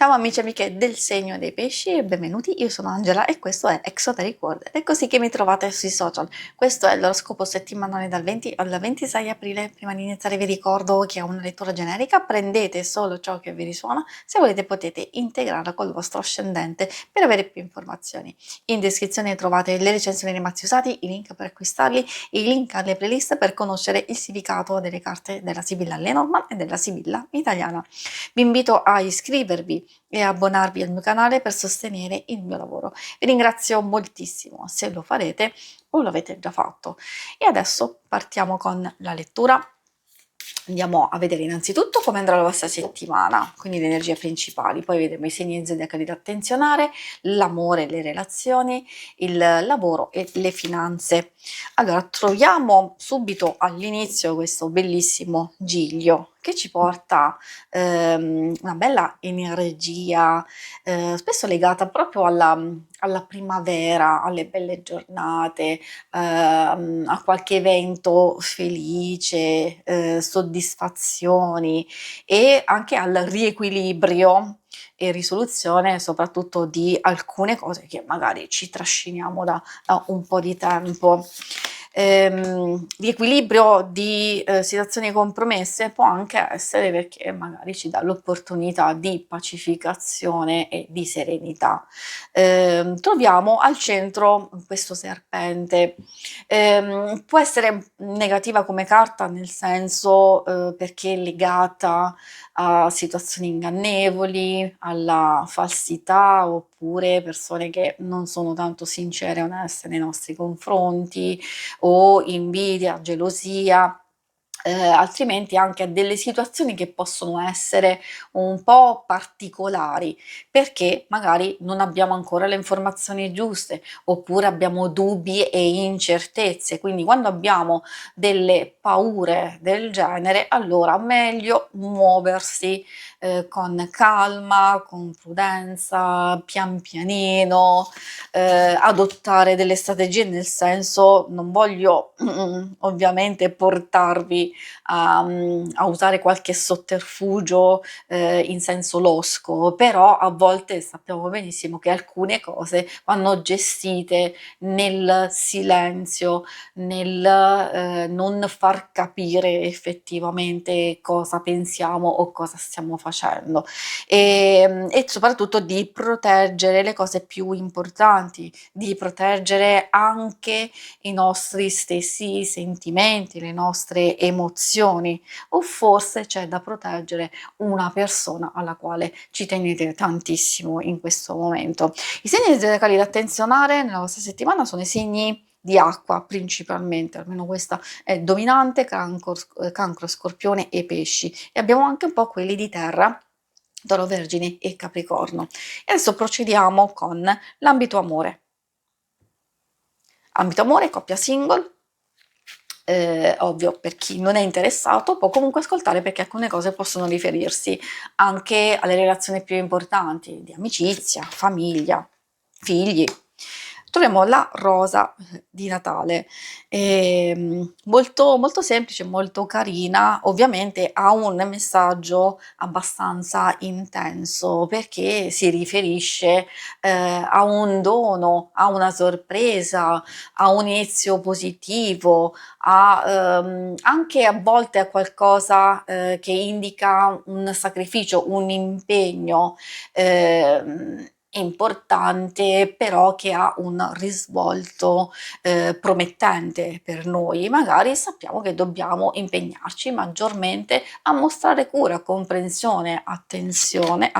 Ciao amici e amiche del segno dei pesci e benvenuti, io sono Angela e questo è Exoteric World ed è così che mi trovate sui social. Questo è l'oroscopo settimanale dal 20 al 26 aprile. Prima di iniziare vi ricordo che è una lettura generica, prendete solo ciò che vi risuona, se volete potete integrarla col vostro ascendente per avere più informazioni. In descrizione trovate le recensioni dei mazzi usati, i link per acquistarli, i link alle playlist per conoscere il significato delle carte della Sibilla Lenormand e della Sibilla italiana. Vi invito a iscrivervi e abbonarvi al mio canale per sostenere il mio lavoro. Vi ringrazio moltissimo se lo farete o lo avete già fatto. E adesso partiamo con la lettura. Andiamo a vedere innanzitutto come andrà la vostra settimana, quindi le energie principali, poi vedremo i segni zodiacali da attenzionare, l'amore, le relazioni, il lavoro e le finanze. Allora, troviamo subito all'inizio questo bellissimo Giglio che ci porta una bella energia, spesso legata proprio alla primavera, alle belle giornate, a qualche evento felice, soddisfazioni e anche al riequilibrio e risoluzione soprattutto di alcune cose che magari ci trasciniamo da un po' di tempo. Di equilibrio di situazioni compromesse può anche essere perché magari ci dà l'opportunità di pacificazione e di serenità. Troviamo al centro questo serpente. Può essere negativa come carta nel senso perché è legata a situazioni ingannevoli, alla falsità oppure persone che non sono tanto sincere e oneste nei nostri confronti o invidia, gelosia. Altrimenti anche a delle situazioni che possono essere un po' particolari perché magari non abbiamo ancora le informazioni giuste oppure abbiamo dubbi e incertezze. Quindi quando abbiamo delle paure del genere, allora meglio muoversi con calma, con prudenza, pian pianino, adottare delle strategie, nel senso non voglio ovviamente portarvi a usare qualche sotterfugio in senso losco, però a volte sappiamo benissimo che alcune cose vanno gestite nel silenzio, nel non far capire effettivamente cosa pensiamo o cosa stiamo facendo e soprattutto di proteggere le cose più importanti, di proteggere anche i nostri stessi sentimenti, le nostre emozioni, o forse c'è da proteggere una persona alla quale ci tenete tantissimo in questo momento. I segni zodiacali da attenzionare nella vostra settimana sono i segni di acqua principalmente, almeno questa è dominante, cancro, scorpione e pesci, e abbiamo anche un po' quelli di terra, Toro, Vergine e Capricorno. E adesso procediamo con l'ambito amore. Ambito amore, coppia single, ovvio per chi non è interessato può comunque ascoltare perché alcune cose possono riferirsi anche alle relazioni più importanti di amicizia, famiglia, figli. Troviamo la rosa di Natale, molto, molto semplice, molto carina, ovviamente ha un messaggio abbastanza intenso perché si riferisce a un dono, a una sorpresa, a un inizio positivo, anche a volte a qualcosa che indica un sacrificio, un impegno importante, però che ha un risvolto promettente per noi. Magari sappiamo che dobbiamo impegnarci maggiormente a mostrare cura, comprensione, attenzione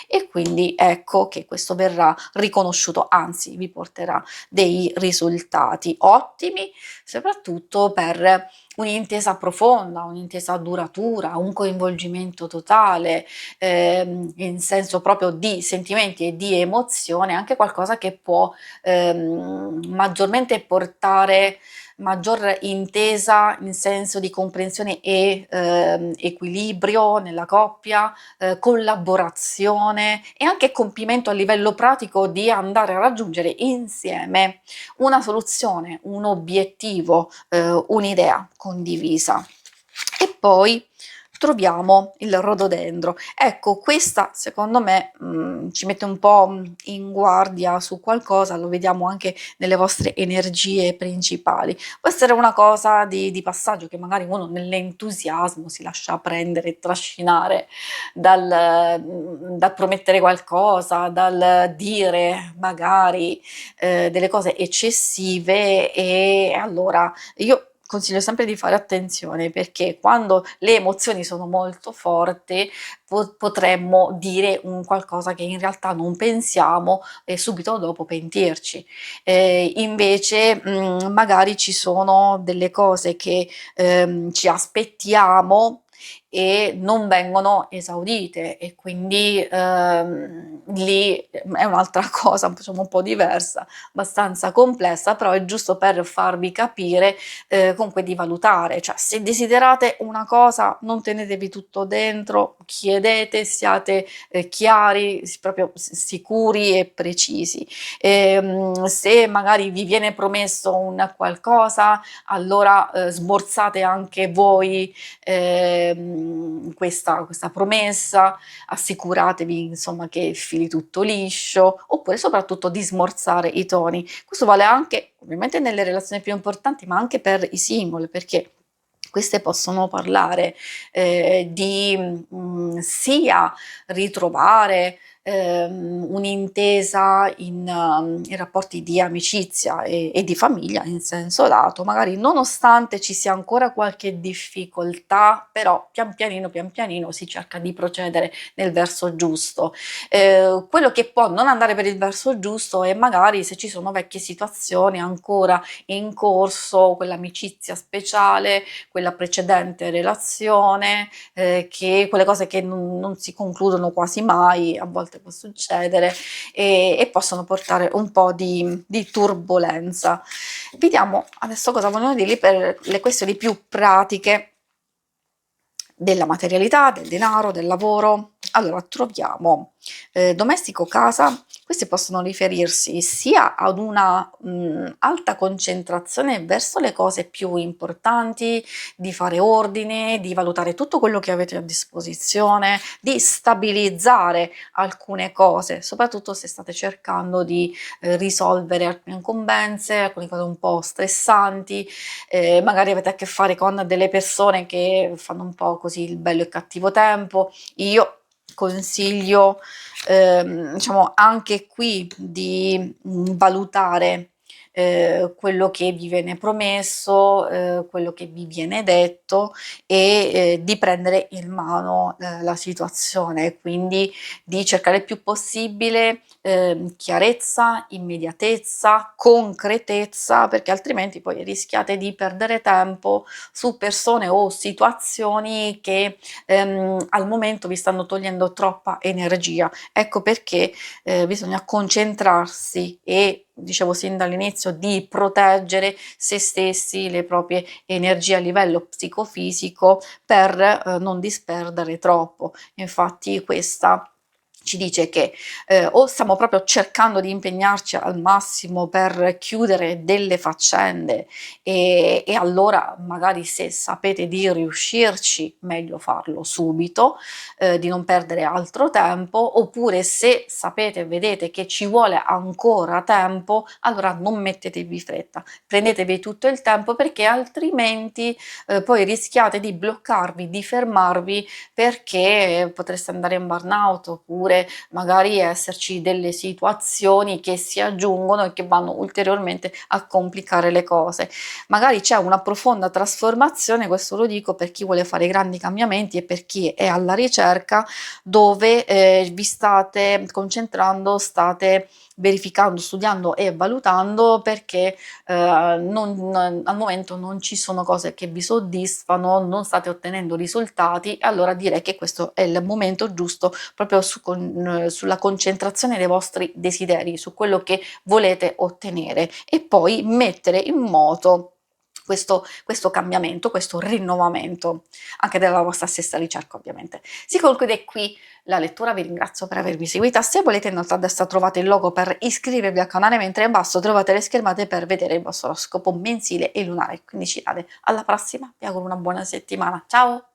e quindi ecco che questo verrà riconosciuto, anzi vi porterà dei risultati ottimi, soprattutto per un'intesa profonda, un'intesa duratura, un coinvolgimento totale, in senso proprio di sentimenti e di emozione, anche qualcosa che può maggiormente portare maggior intesa in senso di comprensione e equilibrio nella coppia, collaborazione e anche compimento a livello pratico di andare a raggiungere insieme una soluzione, un obiettivo, un'idea condivisa. E poi troviamo il rododendro. Ecco, questa secondo me ci mette un po' in guardia su qualcosa, lo vediamo anche nelle vostre energie principali. Può essere una cosa di passaggio che magari uno nell'entusiasmo si lascia prendere e trascinare dal promettere qualcosa, dal dire magari delle cose eccessive, e allora io consiglio sempre di fare attenzione, perché quando le emozioni sono molto forti potremmo dire un qualcosa che in realtà non pensiamo e subito dopo pentirci. Invece magari ci sono delle cose che ci aspettiamo e non vengono esaudite, e quindi lì è un'altra cosa, diciamo, un po' diversa, abbastanza complessa, però è giusto per farvi capire comunque di valutare, cioè se desiderate una cosa non tenetevi tutto dentro, chiedete, siate chiari, proprio sicuri e precisi. Se magari vi viene promesso un qualcosa, allora smorzate anche voi questa promessa, assicuratevi insomma che fili tutto liscio, oppure soprattutto di smorzare i toni. Questo vale anche ovviamente nelle relazioni più importanti, ma anche per i singoli, perché queste possono parlare di sia ritrovare un'intesa in rapporti di amicizia e di famiglia in senso lato, magari nonostante ci sia ancora qualche difficoltà, però pian pianino si cerca di procedere nel verso giusto. Quello che può non andare per il verso giusto è magari se ci sono vecchie situazioni ancora in corso, quell'amicizia speciale, quella precedente relazione, che quelle cose che non si concludono quasi mai, a volte può succedere, e possono portare un po' di turbolenza. Vediamo adesso cosa vogliono dirli per le questioni più pratiche della materialità, del denaro, del lavoro. Allora, troviamo domestico, casa. Questi possono riferirsi sia ad una alta concentrazione verso le cose più importanti, di fare ordine, di valutare tutto quello che avete a disposizione, di stabilizzare alcune cose, soprattutto se state cercando di risolvere alcune incombenze, alcune cose un po' stressanti, magari avete a che fare con delle persone che fanno un po' così il bello e cattivo tempo. Io consiglio diciamo anche qui di valutare quello che vi viene promesso, quello che vi viene detto, e di prendere in mano la situazione, quindi di cercare il più possibile chiarezza, immediatezza, concretezza, perché altrimenti poi rischiate di perdere tempo su persone o situazioni che al momento vi stanno togliendo troppa energia. Ecco perché bisogna concentrarsi e, dicevo sin dall'inizio, di proteggere se stessi, le proprie energie a livello psicofisico, per non disperdere troppo. Infatti questa ci dice che o stiamo proprio cercando di impegnarci al massimo per chiudere delle faccende, e allora magari se sapete di riuscirci meglio farlo subito, di non perdere altro tempo, oppure se sapete e vedete che ci vuole ancora tempo, allora non mettetevi fretta, prendetevi tutto il tempo, perché altrimenti poi rischiate di bloccarvi, di fermarvi, perché potreste andare in burnout, oppure magari esserci delle situazioni che si aggiungono e che vanno ulteriormente a complicare le cose. Magari c'è una profonda trasformazione, questo lo dico per chi vuole fare grandi cambiamenti e per chi è alla ricerca, dove vi state concentrando, state verificando, studiando e valutando, perché al momento non ci sono cose che vi soddisfano, non state ottenendo risultati, allora direi che questo è il momento giusto proprio sulla concentrazione dei vostri desideri, su quello che volete ottenere, e poi mettere in moto questo cambiamento, questo rinnovamento anche della vostra stessa ricerca, ovviamente. Si conclude qui la lettura, vi ringrazio per avermi seguita. Se volete, in alto a destra trovate il logo per iscrivervi al canale, mentre in basso trovate le schermate per vedere il vostro oroscopo mensile e lunare quindicennale. Alla prossima, vi auguro una buona settimana, ciao!